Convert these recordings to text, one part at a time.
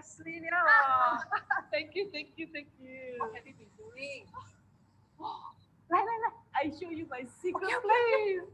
Ashley เนี่ยเหรอ thank you thank you thank you What have you been doing? ไล่ I show you my secret place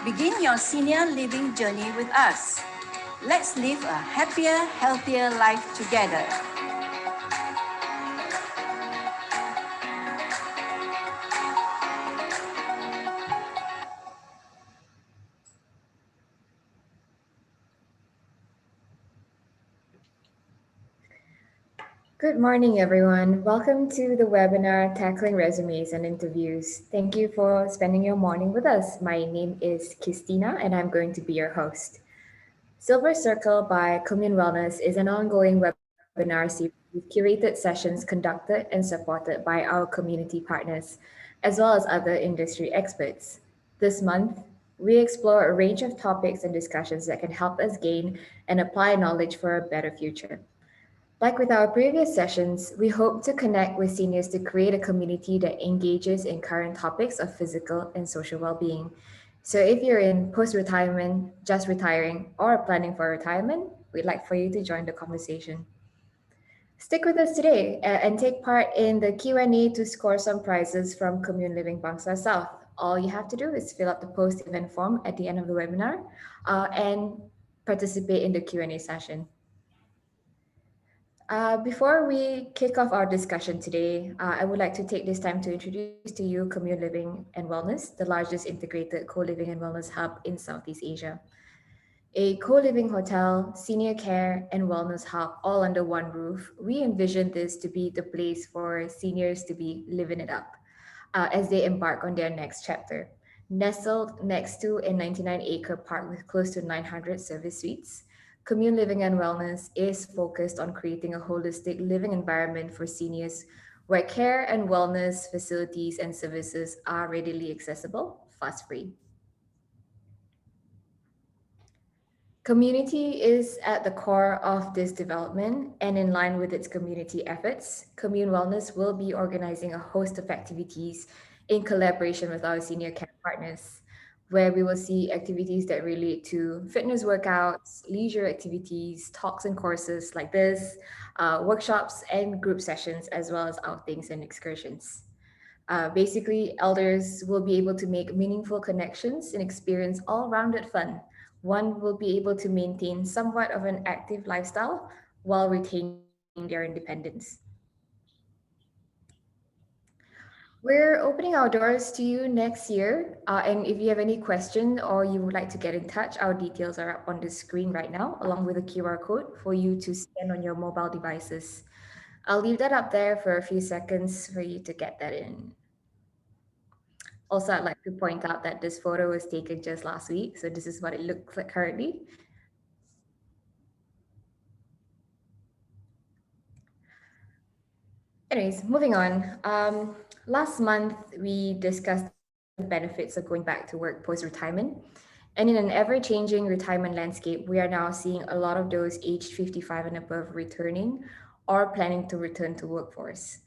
Begin your senior living journey with us. Let's live a happier, healthier life together. Good morning, everyone. Welcome to the webinar Tackling Resumes and Interviews. Thank you for spending your morning with us. My name is Christina, and I'm going to be your host. Silver Circle by Komune Wellness is an ongoing webinar series with curated sessions conducted and supported by our community partners, as well as other industry experts. This month, we explore a range of topics and discussions that can help us gain and apply knowledge for a better future. Like with our previous sessions, we hope to connect with seniors to create a community that engages in current topics of physical and social well-being. So if you're in post-retirement, just retiring, or planning for retirement, we'd like for you to join the conversation. Stick with us today and take part in the Q&A to score some prizes from Commune Living Bangsa South. All you have to do is fill out the post-event form at the end of the webinar and participate in the Q&A session. Before we kick off our discussion today, I would like to take this time to introduce to you Komune Living and Wellness, the largest integrated co-living and wellness hub in Southeast Asia. A co-living hotel, senior care, and wellness hub all under one roof, we envision this to be the place for seniors to be living it up as they embark on their next chapter. Nestled next to a 99-acre park with close to 900 service suites, Commune Living and Wellness is focused on creating a holistic living environment for seniors where care and wellness facilities and services are readily accessible, fuss-free. Community is at the core of this development, and in line with its community efforts, Commune Wellness will be organizing a host of activities in collaboration with our senior care partners, where we will see activities that relate to fitness workouts, leisure activities, talks and courses like this, workshops and group sessions, as well as outings and excursions. Basically, elders will be able to make meaningful connections and experience all-rounded fun. One will be able to maintain somewhat of an active lifestyle while retaining their independence. We're opening our doors to you next year. And if you have any question or you would like to get in touch, our details are up on the screen right now, along with a QR code for you to scan on your mobile devices. I'll leave that up there for a few seconds for you to get that in. Also, I'd like to point out that this photo was taken just last week, so this is what it looks like currently. Anyways, moving on. Last month, we discussed the benefits of going back to work post retirement. And in an ever changing retirement landscape, we are now seeing a lot of those aged 55 and above returning or planning to return to workforce.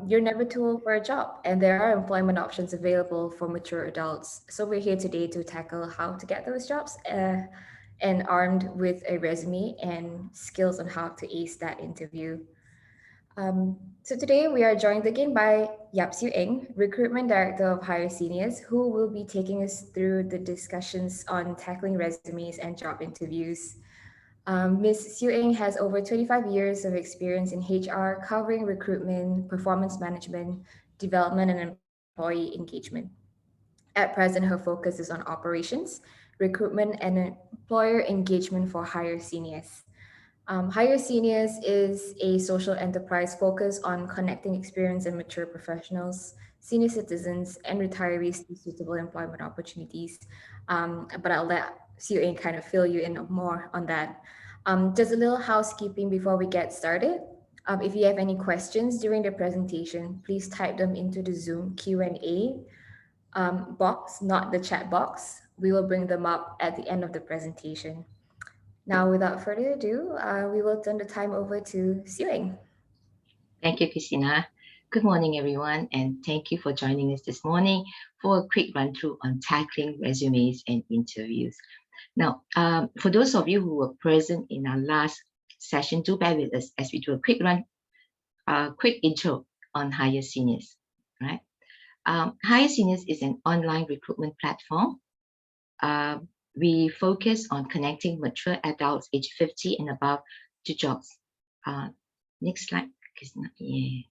You're never too old for a job, and there are employment options available for mature adults. So we're here today to tackle how to get those jobs and armed with a resume and skills on how to ace that interview. So today we are joined again by Siew, Recruitment Director of Hire.Seniors, who will be taking us through the discussions on tackling resumes and job interviews. Ms. Siew has over 25 years of experience in HR, covering recruitment, performance management, development, and employee engagement. At present, her focus is on operations, recruitment, and employer engagement for Hire.Seniors. Hire.Seniors is a social enterprise focused on connecting experienced and mature professionals, senior citizens, and retirees to suitable employment opportunities. But I'll let Siew kind of fill you in more on that. Just a little housekeeping before we get started. If you have any questions during the presentation, please type them into the Zoom Q&A box, not the chat box. We will bring them up at the end of the presentation. Now, without further ado, we will turn the time over to Siew. Thank you, Christina. Good morning, everyone, and thank you for joining us this morning for a quick run through on tackling resumes and interviews. Now, for those of you who were present in our last session, do bear with us as we do a quick intro on Hire.Seniors. Right? Hire.Seniors is an online recruitment platform. We focus on connecting mature adults aged 50 and above to jobs. Next slide. Yeah.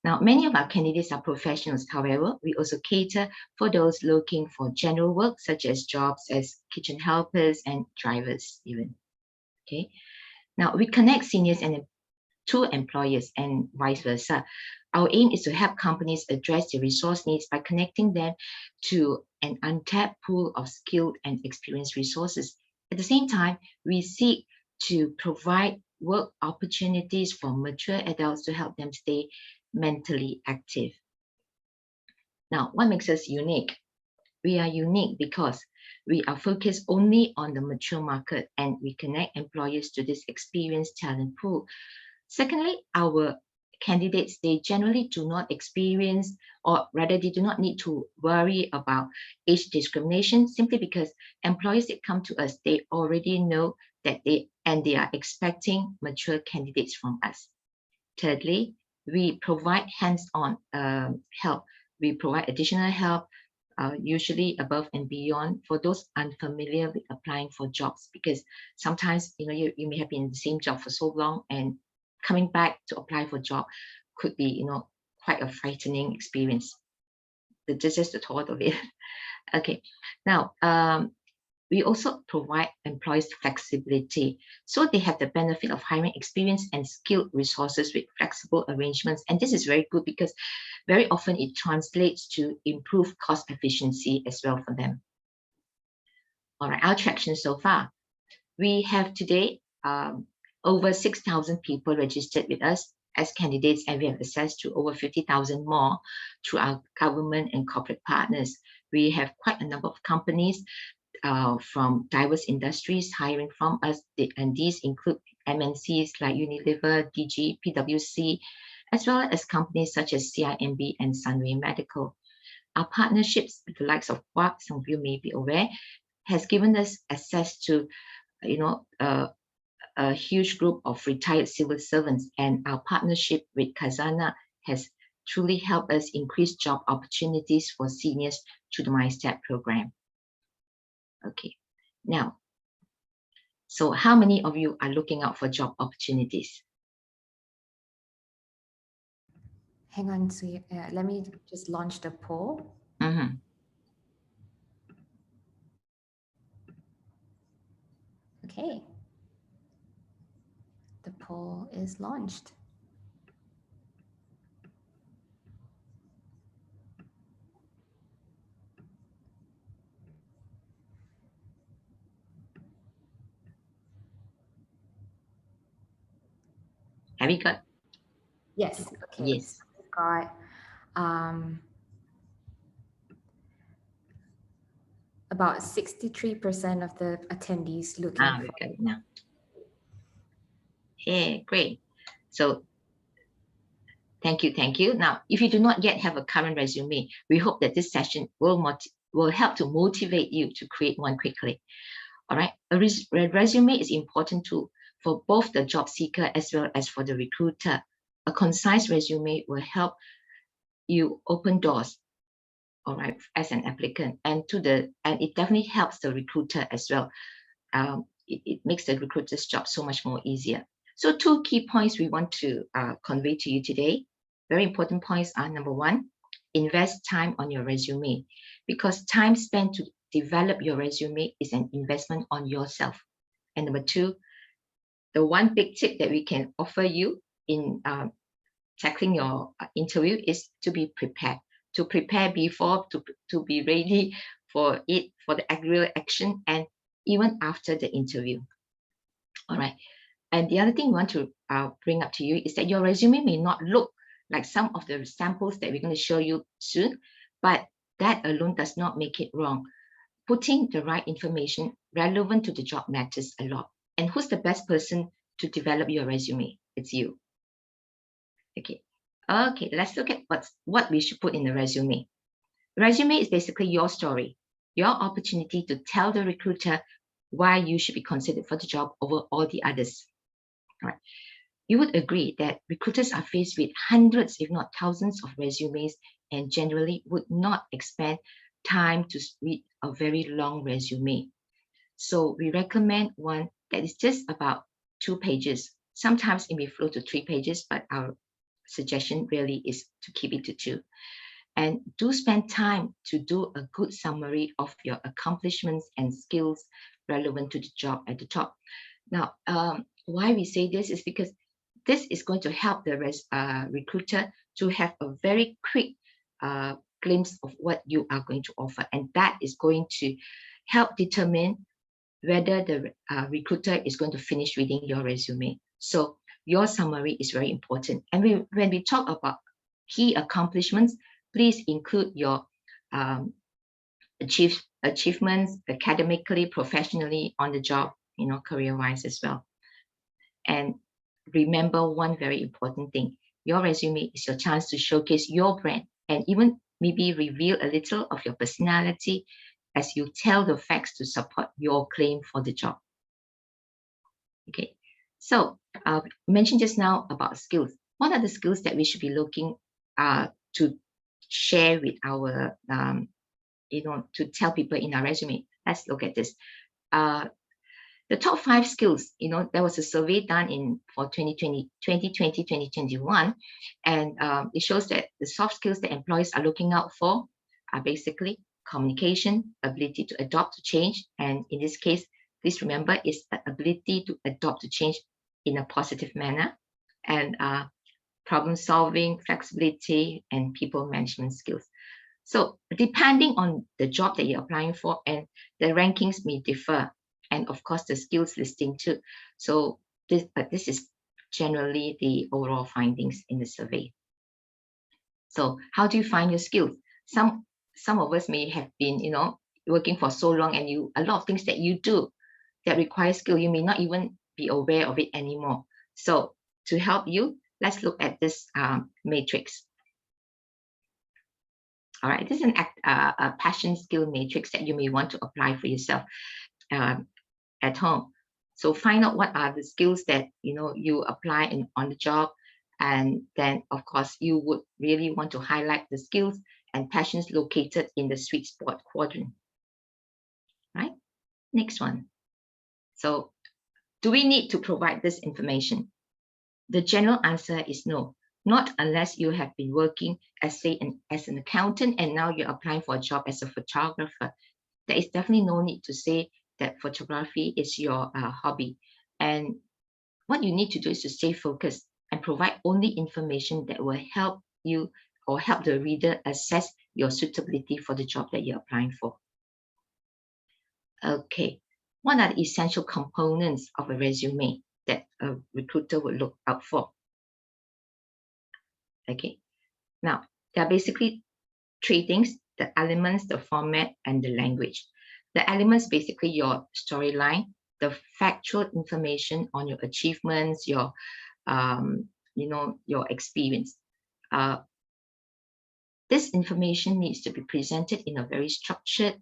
Now, many of our candidates are professionals. However, we also cater for those looking for general work, such as jobs as kitchen helpers and drivers even. Okay. Now, we connect seniors and to employers and vice versa. Our aim is to help companies address their resource needs by connecting them to an untapped pool of skilled and experienced resources. At the same time, we seek to provide work opportunities for mature adults to help them stay mentally active. Now, what makes us unique? We are unique because we are focused only on the mature market and we connect employers to this experienced talent pool. Secondly, our candidates, they generally do not experience, or rather they do not need to worry about age discrimination, simply because employers that come to us, they already know that they are expecting mature candidates from us. Thirdly, we provide hands-on help. We provide additional help, usually above and beyond, for those unfamiliar with applying for jobs, because sometimes you may have been in the same job for so long, and coming back to apply for a job could be quite a frightening experience. This is the thought of it. Okay, now we also provide employees flexibility, so they have the benefit of hiring experienced and skilled resources with flexible arrangements. And this is very good because very often it translates to improved cost efficiency as well for them. All right, our traction so far. We have today over 6,000 people registered with us as candidates, and we have access to over 50,000 more through our government and corporate partners. We have quite a number of companies from diverse industries hiring from us, and these include MNCs like Unilever, DG, PwC, as well as companies such as CIMB and Sunway Medical. Our partnerships with the likes of Quack, some of you may be aware, has given us access to a huge group of retired civil servants, and our partnership with Khazanah has truly helped us increase job opportunities for seniors through the MyStep program. Okay, now, so how many of you are looking out for job opportunities? Hang on, so let me just launch the poll. Mhm. Okay. The poll is launched. Have you got? Yes. Okay. Yes. So we've got about 63% of the attendees looking We for. got it now. Okay, great. So thank you, thank you. Now, if you do not yet have a current resume, we hope that this session will help to motivate you to create one quickly. All right, a resume is important too for both the job seeker as well as for the recruiter. A concise resume will help you open doors, all right, as an applicant, and it definitely helps the recruiter as well. It makes the recruiter's job so much more easier. So 2 key points we want to convey to you today. Very important points are: number 1, invest time on your resume, because time spent to develop your resume is an investment on yourself. And number 2, the one big tip that we can offer you in tackling your interview is to be prepared. To prepare before, to be ready for it, for the real action, and even after the interview. All right. And the other thing we want to bring up to you is that your resume may not look like some of the samples that we're going to show you soon, but that alone does not make it wrong. Putting the right information relevant to the job matters a lot. And who's the best person to develop your resume? It's you. Okay. Okay, let's look at what we should put in the resume. Resume is basically your story, your opportunity to tell the recruiter why you should be considered for the job over all the others. All right. You would agree that recruiters are faced with hundreds, if not thousands, of resumes and generally would not expend time to read a very long resume. So we recommend one that is just about 2 pages. Sometimes it may flow to 3 pages, but our suggestion really is to keep it to 2. And do spend time to do a good summary of your accomplishments and skills relevant to the job at the top. Now, why we say this is because this is going to help the recruiter to have a very quick glimpse of what you are going to offer. And that is going to help determine whether the recruiter is going to finish reading your resume. So your summary is very important. And when we talk about key accomplishments, please include your achievements academically, professionally, on the job, career-wise as well. And remember one very important thing: your resume is your chance to showcase your brand and even maybe reveal a little of your personality as you tell the facts to support your claim for the job. Okay, so mentioned just now about skills. What are the skills that we should be looking to share with our, to tell people in our resume? Let's look at this. The top 5 skills, there was a survey done for 2020, 2021, and it shows that the soft skills that employees are looking out for are basically communication, ability to adapt to change, and in this case, please remember, it's the ability to adapt to change in a positive manner, and problem solving, flexibility, and people management skills. So depending on the job that you're applying for, and the rankings may differ, and of course the skills listing too. So this is generally the overall findings in the survey. So how do you find your skills? Some of us may have been, working for so long, and a lot of things that you do that require skill, you may not even be aware of it anymore. So to help you, let's look at this matrix. All right, this is a passion skill matrix that you may want to apply for yourself at home. So find out what are the skills that you apply on the job, and then of course you would really want to highlight the skills and passions located in the sweet spot quadrant. Right? Next one. So do we need to provide this information? The general answer is no. not unless you have been working as, say, as an accountant and now you're applying for a job as a photographer. There is definitely no need to say that photography is your hobby. And what you need to do is to stay focused and provide only information that will help you or help the reader assess your suitability for the job that you're applying for. Okay, what are the essential components of a resume that a recruiter will look out for? Okay, now there are basically three things: the elements, the format, and the language. The elements, basically your storyline, the factual information on your achievements, your your experience. This information needs to be presented in a very structured,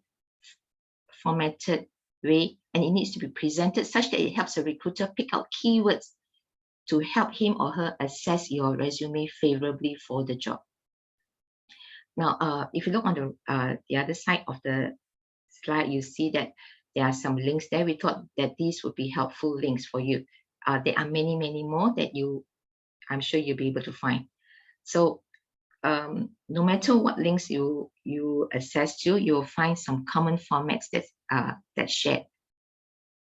formatted way, and it needs to be presented such that it helps a recruiter pick out keywords to help him or her assess your resume favorably for the job. Now, if you look on the other side of the slide, you see that there are some links there. We thought that these would be helpful links for you. There are many, many more that I'm sure you'll be able to find. So no matter what links you access to, you'll find some common formats that's shared.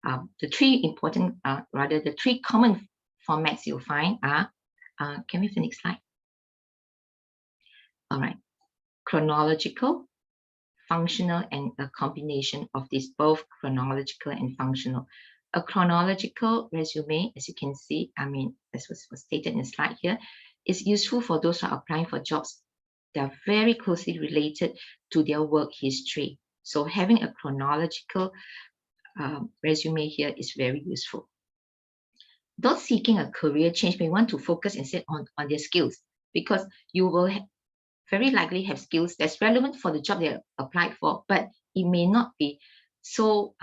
The three common formats you'll find are, can we have the next slide? All right, chronological, functional, and a combination of these, both chronological and functional. A chronological resume, as you can see, as was stated in the slide here, is useful for those who are applying for jobs that are very closely related to their work history. So having a chronological resume here is very useful. Those seeking a career change may want to focus instead on their skills, because you will very likely have skills that's relevant for the job they applied for, but it may not be so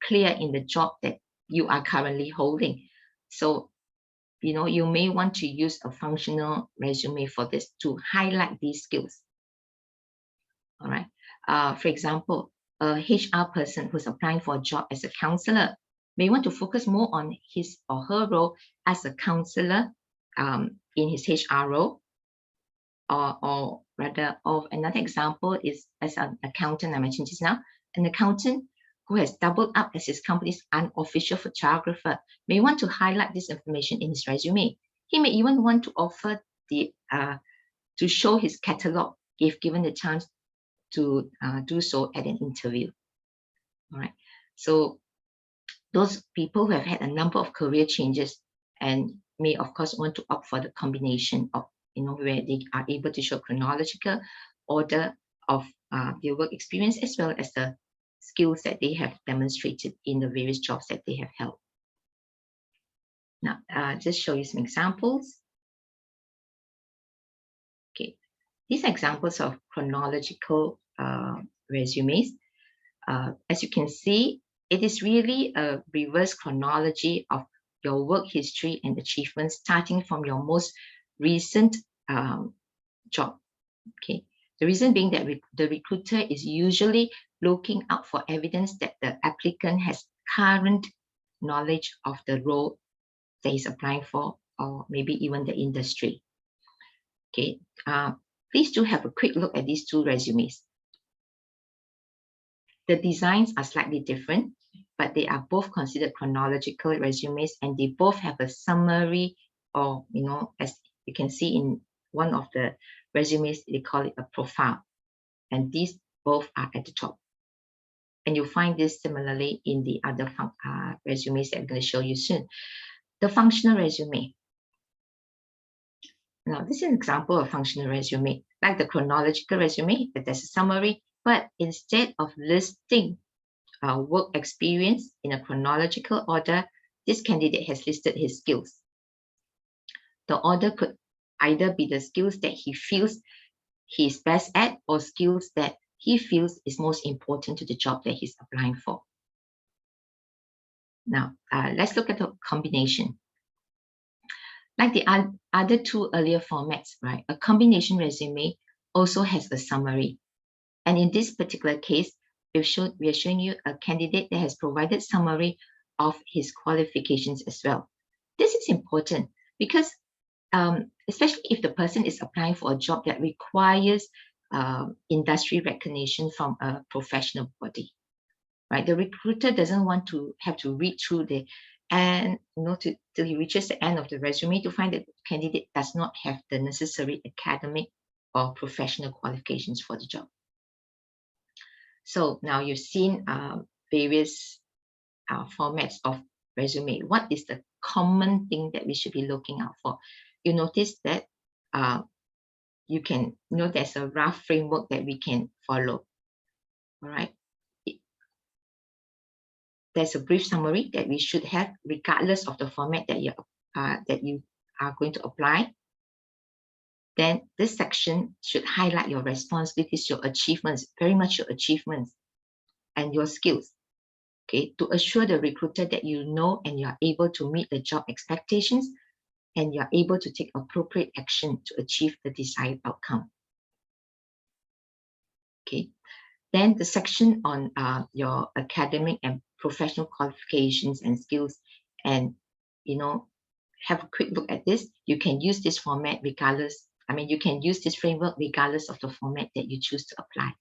clear in the job that you are currently holding. So, you may want to use a functional resume for this to highlight these skills. All right. For example, a HR person who's applying for a job as a counselor may want to focus more on his or her role as a counselor in his HR role. Or another example is as an accountant, I mentioned just now, an accountant who has doubled up as his company's unofficial photographer may want to highlight this information in his resume. He may even want to offer to show his catalog if given the chance to do so at an interview. All right. So those people who have had a number of career changes and may, of course, want to opt for the combination of, where they are able to show chronological order of their work experience, as well as the skills that they have demonstrated in the various jobs that they have held. Now, just show you some examples. Okay, these are examples of chronological resumes. As you can see, it is really a reverse chronology of your work history and achievements, starting from your most recent job. Okay, the reason being that the recruiter is usually looking out for evidence that the applicant has current knowledge of the role that he's applying for, or maybe even the industry. Okay, please do have a quick look at these two resumes. The designs are slightly different, but they are both considered chronological resumes, and they both have a summary, or, as you can see in one of the resumes, they call it a profile. And these both are at the top. And you'll find this similarly in the other resumes that I'm going to show you soon. The functional resume. Now, this is an example of functional resume. Like the chronological resume, there's a summary, but instead of listing work experience in a chronological order, this candidate has listed his skills. The order could either be the skills that he feels he's best at, or skills that he feels is most important to the job that he's applying for. Now, let's look at the combination. Like the other two earlier formats, right? A combination resume also has a summary. And in this particular case, we are showing you a candidate that has provided summary of his qualifications as well. This is important because especially if the person is applying for a job that requires industry recognition from a professional body, right? The recruiter doesn't want to have to read through the and till he reaches the end of the resume to find that the candidate does not have the necessary academic or professional qualifications for the job. So now you've seen various formats of resume. What is the common thing that we should be looking out for? You notice that you can there's a rough framework that we can follow. All right. There's a brief summary that we should have regardless of the format that you are going to apply. Then this section should highlight your responsibilities, your achievements, very much your achievements and your skills. Okay, to assure the recruiter that you know and you are able to meet the job expectations and you are able to take appropriate action to achieve the desired outcome. Okay, then the section on your academic and professional qualifications and skills, and have a quick look at this. You can use this format regardless. You can use this framework regardless of the format that you choose to apply.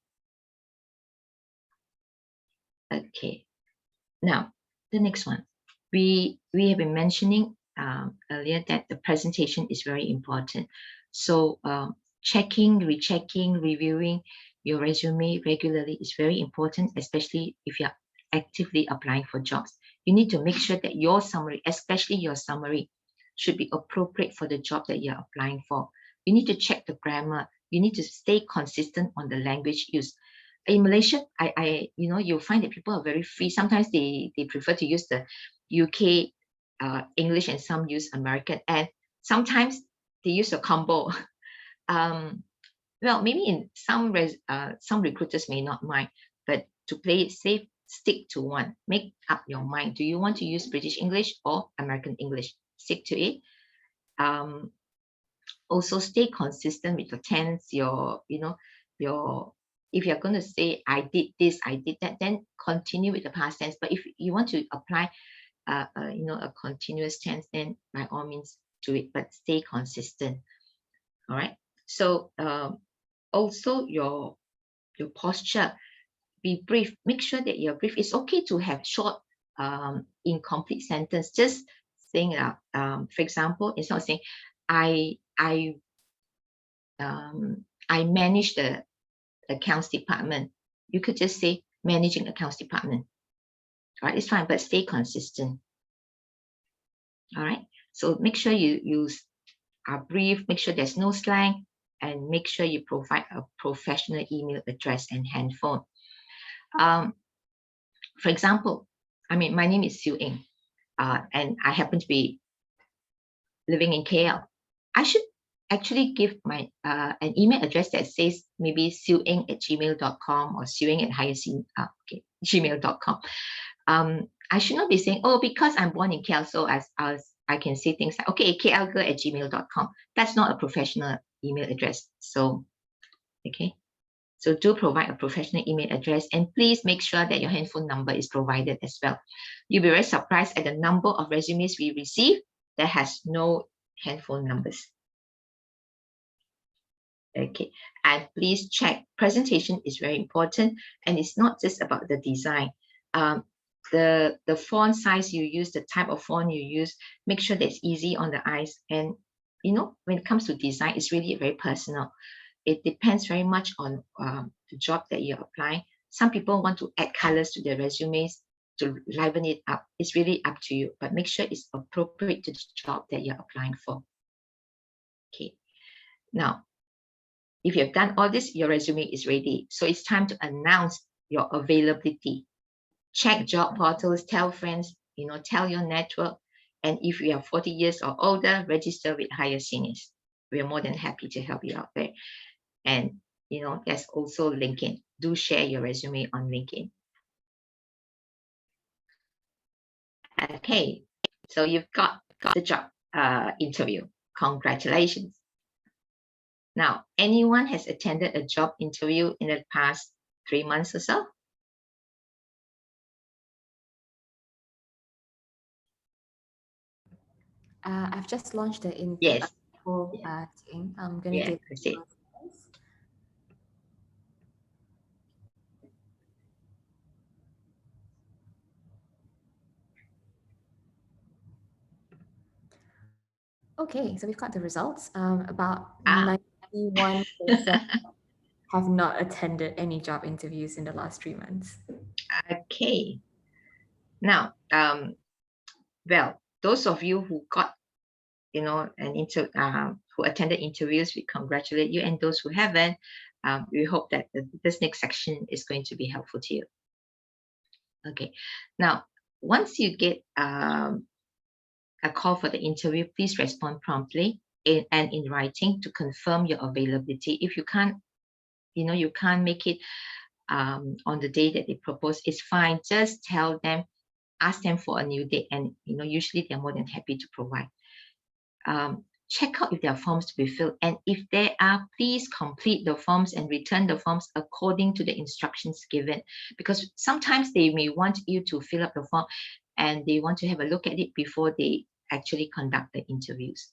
Okay. Now, the next one. We have been mentioning earlier that the presentation is very important. So checking, rechecking, reviewing your resume regularly is very important, especially if you're actively applying for jobs. You need to make sure that your summary, especially your summary, should be appropriate for the job that you're applying for. You need to check the grammar. You need to stay consistent on the language used. In Malaysia, you'll find that people are very free. Sometimes they prefer to use the UK English and some use American, and sometimes they use a combo. Well, maybe in some recruiters may not mind, but to play it safe, stick to one. Make up your mind. Do you want to use British English or American English? Stick to it. Also stay consistent with your tense, if you're going to say, I did this, I did that, then continue with the past tense. But if you want to apply, a continuous tense, then by all means do it, but stay consistent. All right. So also your posture, be brief. Make sure that you're brief. It's okay to have short, incomplete sentence. Just saying, for example, instead of saying, I manage the accounts department, you could just say managing accounts department. All right, it's fine, but stay consistent. All right, so make sure you are brief, make sure there's no slang, and make sure you provide a professional email address and handphone. For example, my name is Siew, and I happen to be living in KL. I should actually give my an email address that says maybe siewing@gmail.com or siewing@Hire.Seniors@gmail.com. I should not be saying, oh, because I'm born in KL, so as I can say things like, okay, klgirl@gmail.com. That's not a professional email address. So, okay. So do provide a professional email address, and please make sure that your handphone number is provided as well. You'll be very surprised at the number of resumes we receive that has no handphone numbers. Okay, and please check, presentation is very important, and it's not just about the design. The font size you use, the type of font you use, make sure that it's easy on the eyes. And when it comes to design, it's really very personal. It depends very much on the job that you're applying. Some people want to add colors to their resumes to liven it up. It's really up to you, but make sure it's appropriate to the job that you're applying for. Okay, now, if you've done all this, your resume is ready. So it's time to announce your availability. Check job portals, tell friends, tell your network. And if you are 40 years or older, register with Hire.Seniors. We are more than happy to help you out there. And, there's also LinkedIn. Do share your resume on LinkedIn. Okay, so you've got the job interview. Congratulations. Now, anyone has attended a job interview in the past 3 months or so? I've just launched the intern. Yes. for Yeah. Ting. I'm going to Yeah, give that's it. Okay, so we've got the results. About Ah, 91% have not attended any job interviews in the last 3 months. okay. Now, well, those of you who got, who attended interviews, we congratulate you, and those who haven't, we hope that this next section is going to be helpful to you. Okay. Now, once you get a call for the interview, please respond promptly and in writing to confirm your availability. If you can't, you can't make it on the day that they propose, it's fine. Just tell them, ask them for a new date, and usually they're more than happy to provide. Check out if there are forms to be filled, and if there are, please complete the forms and return the forms according to the instructions given, because sometimes they may want you to fill up the form and they want to have a look at it before they actually conduct the interviews.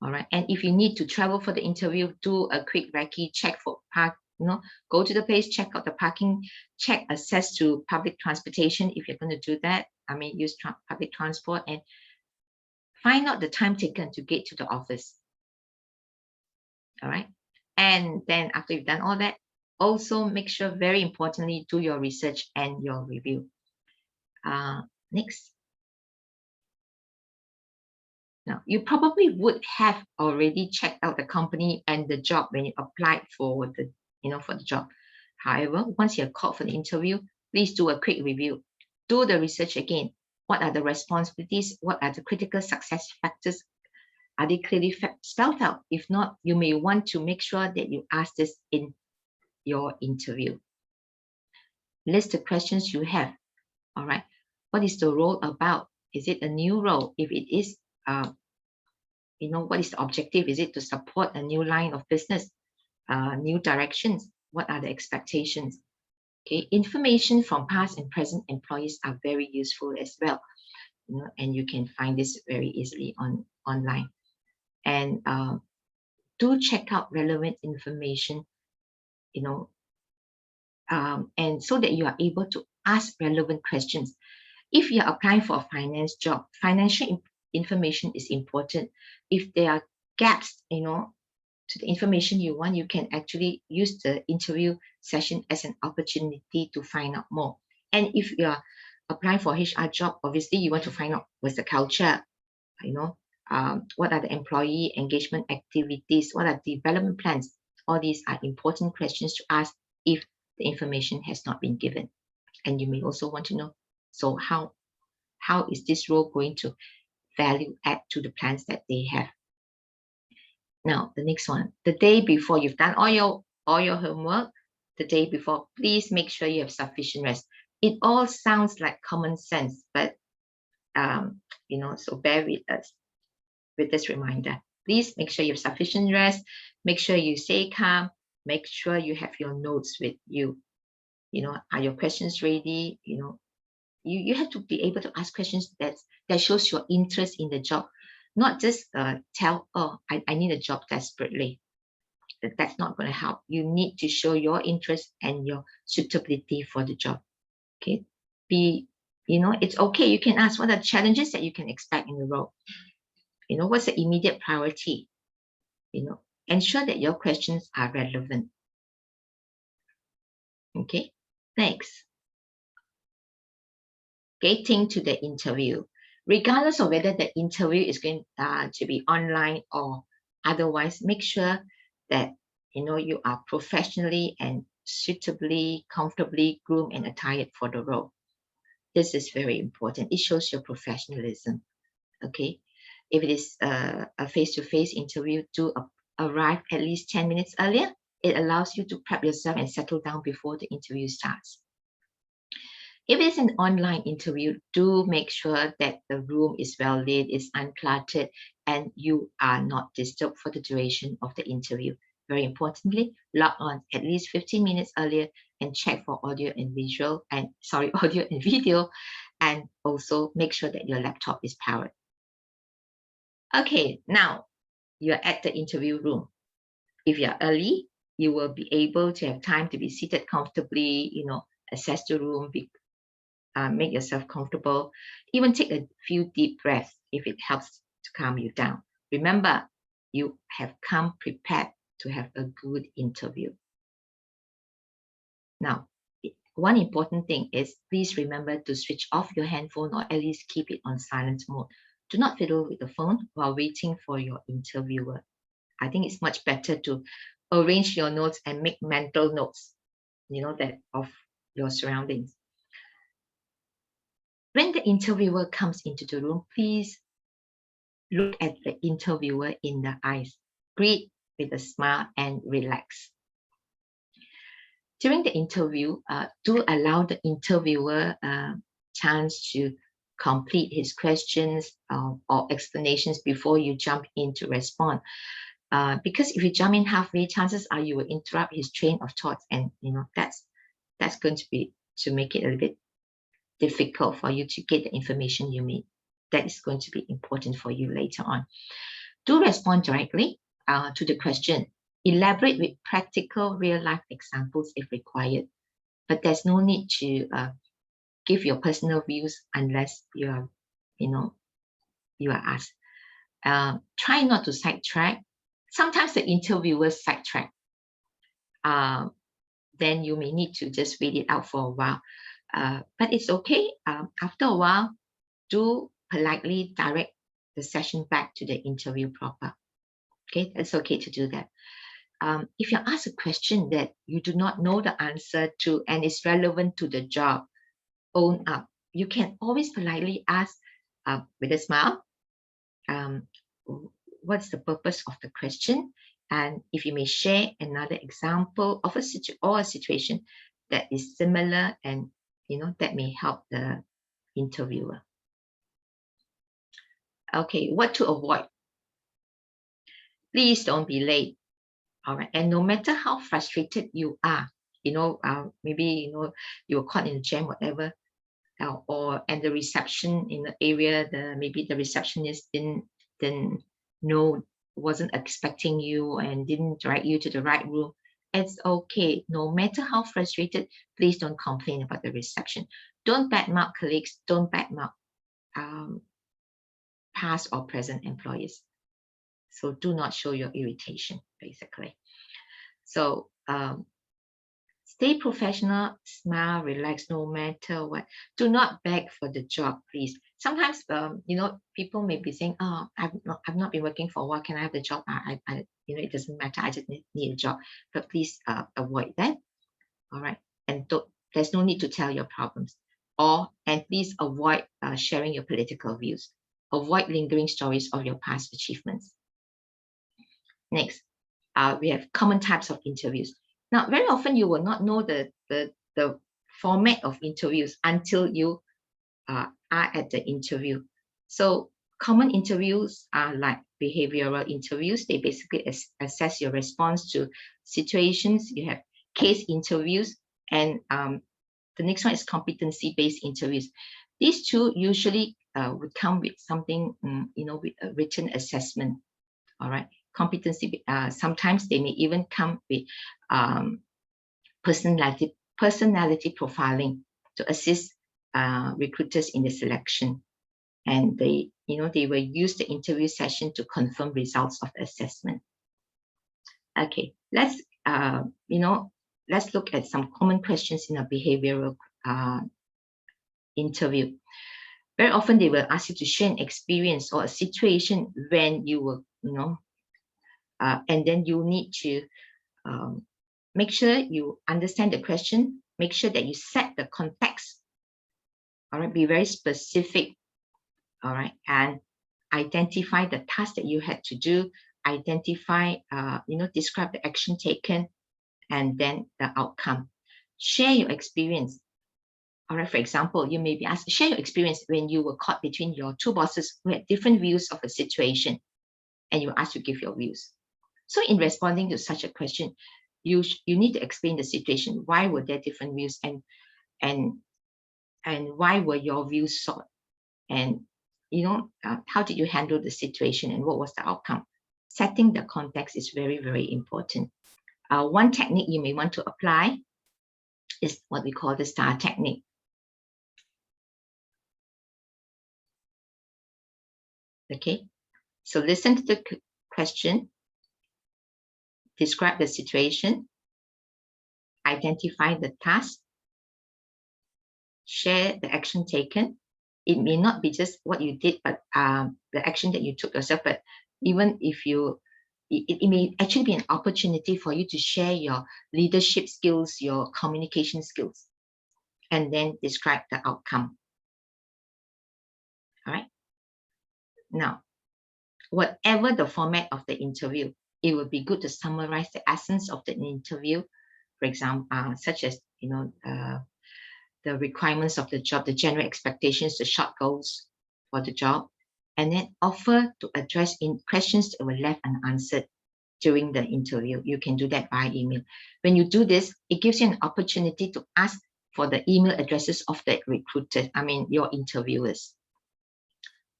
All right, and if you need to travel for the interview, do a quick recce, check for park, go to the place, check out the parking, check access to public transportation if you're going to do that. I mean, use public transport, and find out the time taken to get to the office. All right. And then after you've done all that, also make sure, very importantly, do your research and your review. Next. Now, you probably would have already checked out the company and the job when you applied for the, for the job. However, once you're called for the interview, please do a quick review. Do the research again. What are the responsibilities? What are the critical success factors? Are they clearly spelled out? If not, you may want to make sure that you ask this in your interview. List the questions you have. All right. What is the role about? Is it a new role? If it is, what is the objective? Is it to support a new line of business, new directions? What are the expectations? Okay. Information from past and present employees are very useful as well. And you can find this very easily online. And do check out relevant information, and so that you are able to ask relevant questions. If you're applying for a finance job, financial information is important. If there are gaps, to the information you want, you can actually use the interview session as an opportunity to find out more. And if you are applying for a HR job, obviously you want to find out what's the culture, what are the employee engagement activities, what are development plans. All these are important questions to ask if the information has not been given. And you may also want to know, so how is this role going to value add to the plans that they have? Now, the next one, the day before you've done all your homework, the day before, please make sure you have sufficient rest. It all sounds like common sense, but so bear with us with this reminder. Please make sure you have sufficient rest. Make sure you stay calm. Make sure you have your notes with you. Are your questions ready? You have to be able to ask questions that shows your interest in the job, not just tell, oh, I need a job desperately. That's not going to help. You need to show your interest and your suitability for the job. Okay, it's okay. You can ask, what are the challenges that you can expect in the role? What's the immediate priority? Ensure that your questions are relevant. Okay, next. Getting to the interview. Regardless of whether the interview is going to be online or otherwise, make sure that you are professionally and suitably, comfortably groomed and attired for the role. This is very important. It shows your professionalism. Okay, if it is a face-to-face interview, do arrive at least 10 minutes earlier. It allows you to prep yourself and settle down before the interview starts. If it's an online interview, do make sure that the room is well lit, is uncluttered, and you are not disturbed for the duration of the interview. Very importantly, log on at least 15 minutes earlier and check for audio and video, and also make sure that your laptop is powered. Okay, now you're at the interview room. If you're early, you will be able to have time to be seated comfortably, assess the room, make yourself comfortable, even take a few deep breaths if it helps to calm you down. Remember, you have come prepared to have a good interview. Now, one important thing is please remember to switch off your handphone or at least keep it on silent mode. Do not fiddle with the phone while waiting for your interviewer. I think it's much better to arrange your notes and make mental notes, that of your surroundings. When the interviewer comes into the room, please look at the interviewer in the eyes. Greet with a smile and relax. During the interview, do allow the interviewer a chance to complete his questions or explanations before you jump in to respond. Because if you jump in halfway, chances are you will interrupt his train of thoughts, and that's going to make it a little bit difficult for you to get the information you need. That is going to be important for you later on. Do respond directly to the question. Elaborate with practical real-life examples if required, but there's no need to give your personal views unless you are asked. Try not to sidetrack. Sometimes the interviewers sidetrack. Then you may need to just wait it out for a while. But it's okay. After a while, do politely direct the session back to the interview proper. Okay, it's okay to do that. If you're asked a question that you do not know the answer to and is relevant to the job, own up. You can always politely ask with a smile, what's the purpose of the question? And if you may share another example of a situation that is similar and that may help the interviewer. Okay, what to avoid? Please don't be late. All right, and no matter how frustrated you are, maybe you were caught in a jam, whatever, and the reception in the area, maybe the receptionist didn't know, wasn't expecting you, and didn't direct you to the right room. It's okay. No matter how frustrated, please don't complain about the reception. Don't badmouth colleagues. Don't badmouth past or present employees. So do not show your irritation, basically. So stay professional, smile, relax, no matter what. Do not beg for the job, please. Sometimes, people may be saying, "Oh, I've not been working for a while. Can I have the job?" It doesn't matter. I just need a job. But please avoid that. All right, and there's no need to tell your problems. And please avoid sharing your political views. Avoid lingering stories of your past achievements. Next, we have common types of interviews. Now, very often you will not know the format of interviews until you are at the interview. So common interviews are like behavioral interviews. They basically assess your response to situations. You have case interviews, and the next one is competency-based interviews. These two usually would come with something, with a written assessment. All right. Competency, sometimes they may even come with personality profiling to assist recruiters in the selection, and they will use the interview session to confirm results of the assessment. Okay, let's look at some common questions in a behavioral interview. Very often they will ask you to share an experience or a situation when you were and then you need to make sure you understand the question, make sure that you set the context, all right, be very specific, all right, and identify the task that you had to do, identify, describe the action taken, and then the outcome. Share your experience. All right, for example, you may be asked, share your experience when you were caught between your two bosses who had different views of a situation, and you were asked to give your views. So in responding to such a question, you need to explain the situation. Why were there different views, and why were your views sought? And how did you handle the situation, and what was the outcome? setting the context is very, very important. One technique you may want to apply is what we call the STAR technique. Okay, so listen to the question, describe the situation, identify the task, share the action taken. It may not be just what you did, but the action that you took yourself, but even if you, it may actually be an opportunity for you to share your leadership skills, your communication skills, and then describe the outcome. All right. Now, whatever the format of the interview, it would be good to summarize the essence of the interview, for example, such as, the requirements of the job, the general expectations, the short goals for the job, and then offer to address questions that were left unanswered during the interview. You can do that by email. When you do this, it gives you an opportunity to ask for the email addresses of the recruiters, your interviewers.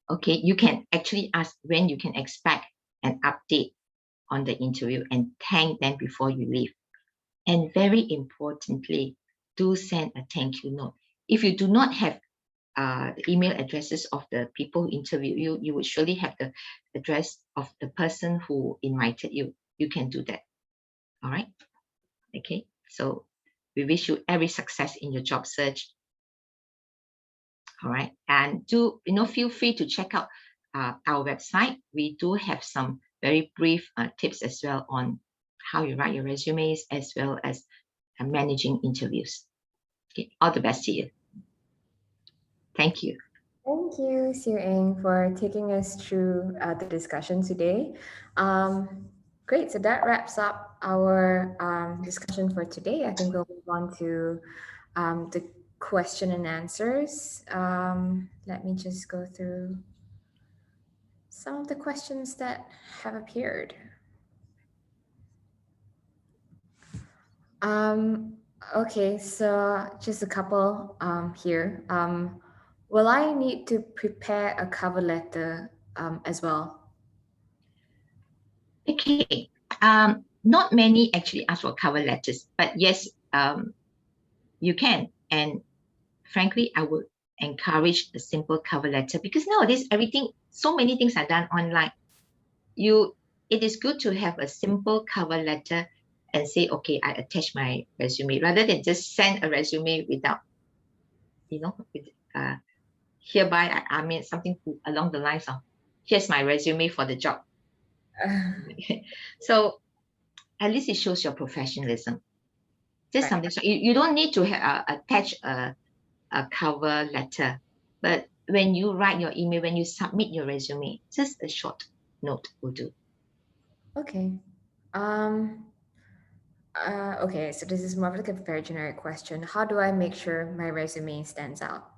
Okay, you can actually ask when you can expect an update on the interview and thank them before you leave. And very importantly, do send a thank you note. If you do not have the email addresses of the people who interview you, you would surely have the address of the person who invited you. You can do that. All right. Okay. So we wish you every success in your job search. All right. And do, feel free to check out our website. We do have some very brief tips as well on how you write your resumes, as well as managing interviews. Okay. All the best to you. Thank you. Thank you, Siew, for taking us through the discussion today. Great, so that wraps up our discussion for today. I think we'll move on to the question and answers. Let me just go through some of the questions that have appeared. Okay, so just a couple here. Will I need to prepare a cover letter as well? Okay. Not many actually ask for cover letters, but yes, you can. And frankly, I would encourage a simple cover letter, because nowadays so many things are done online. It is good to have a simple cover letter and say, okay, I attach my resume, rather than just send a resume without, hereby I mean something along the lines of, here's my resume for the job. So at least it shows your professionalism. Just something. So you don't need to attach a cover letter, but when you write your email, when you submit your resume, just a short note will do. Okay. Okay, so this is more of like a very generic question. How do I make sure my resume stands out?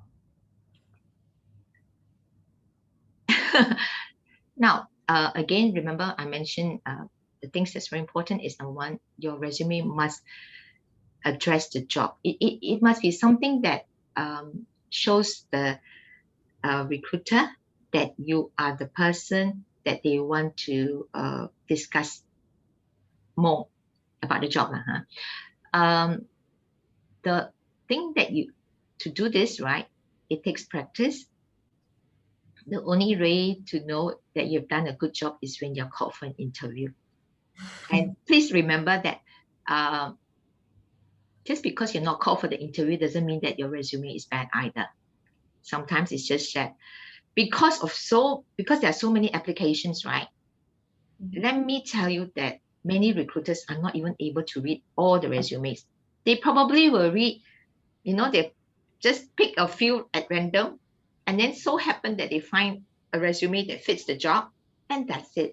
Now, again, remember I mentioned the things that's very important is, number one, your resume must address the job. It must be something that shows the recruiter that you are the person that they want to discuss more about the job. The thing that to do this, right, it takes practice. The only way to know that you've done a good job is when you're called for an interview. And please remember that just because you're not called for the interview doesn't mean that your resume is bad either. Sometimes it's just that because there are so many applications, right? Let me tell you that many recruiters are not even able to read all the resumes. They probably will read, they just pick a few at random, and then so happen that they find a resume that fits the job, and that's it.